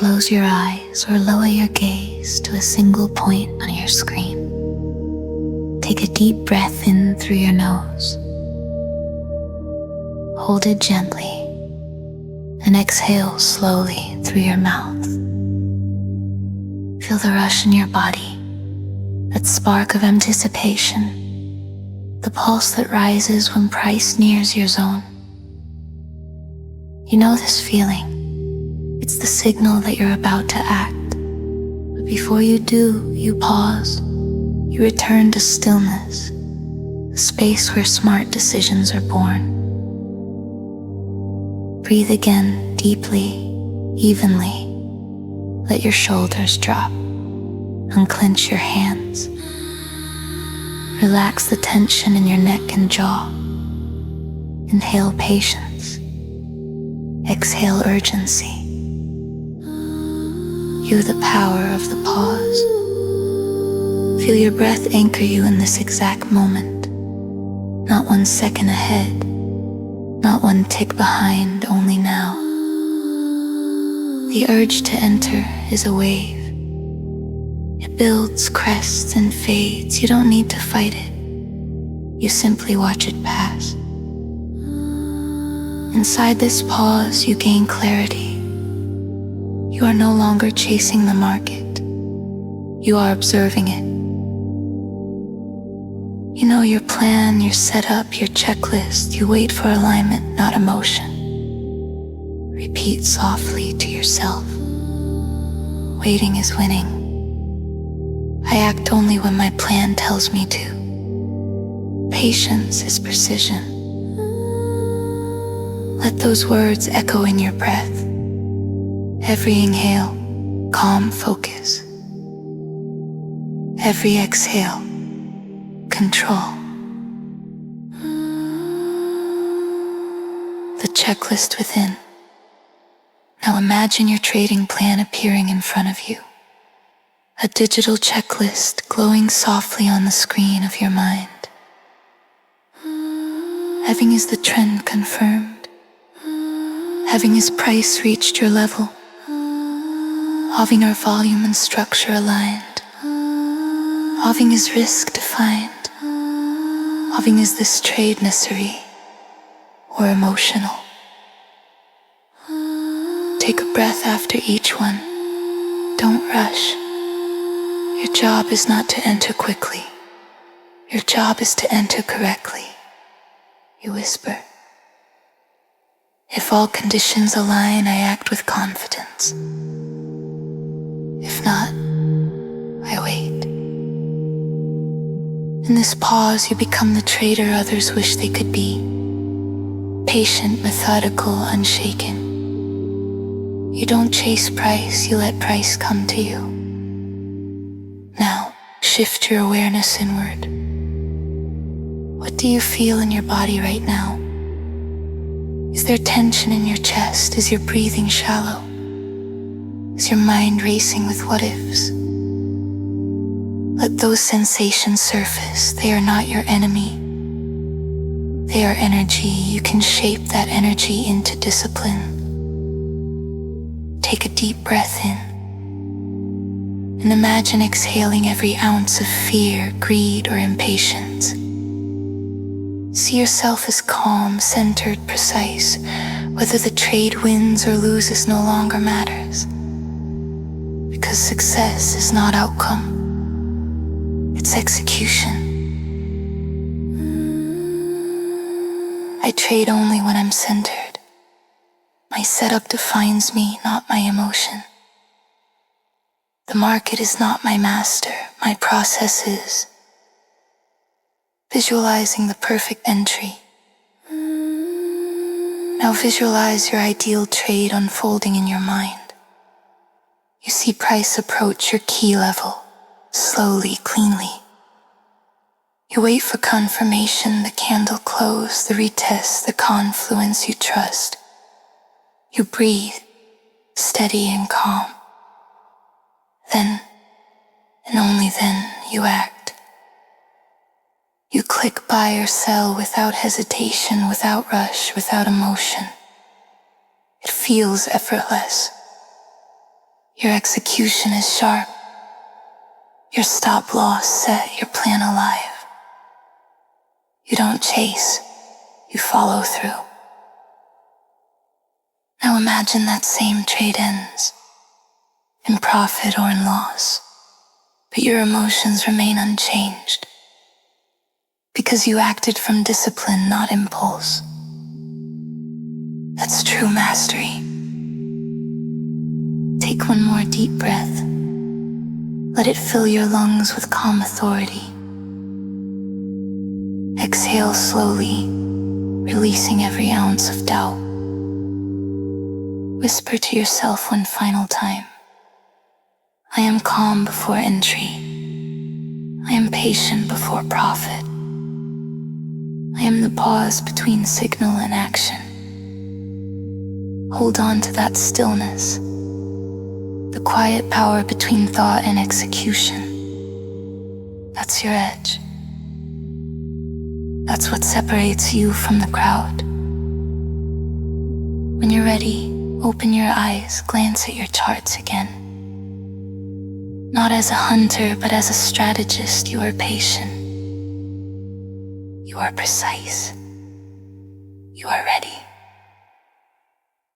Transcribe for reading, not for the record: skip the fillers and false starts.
close your eyes or lower your gaze to a single point on your screen. Take a deep breath in through your nose. Hold it gently and exhale slowly through your mouth. Feel the rush in your body, that spark of anticipation, the pulse that rises when price nears your zone. You know this feeling. It's the signal that you're about to act. But before you do, you pause. You return to stillness, the space where smart decisions are born. Breathe again deeply, evenly. Let your shoulders drop. Unclench your hands. Relax the tension in your neck and jaw. Inhale patience. Exhale urgency. You the power of the pause. Feel your breath anchor you in this exact moment. Not 1 second ahead, not one tick behind, only now. The urge to enter is a wave. It builds, crests, and fades. You don't need to fight it. You simply watch it pass. Inside this pause, you gain clarity. You are no longer chasing the market. You are observing it. You know your plan, your setup, your checklist. You wait for alignment, not emotion. Repeat softly to yourself. Waiting is winning. I act only when my plan tells me to. Patience is precision. Let those words echo in your breath. Every inhale, calm focus. Every exhale, control. The checklist within. Now imagine your trading plan appearing in front of you. A digital checklist glowing softly on the screen of your mind. Having is the trend confirmed? Having is price reached your level? Having are volume and structure aligned? Having is risk defined? Having is this trade necessary or emotional? Take a breath after each one. Don't rush. Your job is not to enter quickly. Your job is to enter correctly. You whisper. If all conditions align, I act with confidence. If not, I wait. In this pause, you become the trader others wish they could be. Patient, methodical, unshaken. You don't chase price, you let price come to you. Now, shift your awareness inward. What do you feel in your body right now? Is there tension in your chest? Is your breathing shallow? Is your mind racing with what ifs? Let those sensations surface. They are not your enemy. They are energy. You can shape that energy into discipline. Take a deep breath in and imagine exhaling every ounce of fear, greed, or impatience. See yourself as calm, centered, precise. Whether the trade wins or loses no longer matters. Because success is not outcome. It's execution. I trade only when I'm centered. My setup defines me, not my emotion. The market is not my master, my process is. Visualizing the perfect entry. Now visualize your ideal trade unfolding in your mind. You see price approach your key level, slowly, cleanly. You wait for confirmation, the candle close, the retest, the confluence you trust. You breathe, steady and calm. Then, and only then, you act. You click buy or sell without hesitation, without rush, without emotion. It feels effortless. Your execution is sharp. Your stop loss set, your plan alive. You don't chase, you follow through. Now imagine that same trade ends, in profit or in loss, but your emotions remain unchanged, because you acted from discipline, not impulse. That's true mastery. Take one more deep breath. Let it fill your lungs with calm authority. Exhale slowly, releasing every ounce of doubt. Whisper to yourself one final time. I am calm before entry. I am patient before profit. I am the pause between signal and action. Hold on to that stillness, the quiet power between thought and execution. That's your edge. That's what separates you from the crowd. When you're ready, open your eyes, glance at your charts again. Not as a hunter, but as a strategist, you are patient. You are precise. You are ready.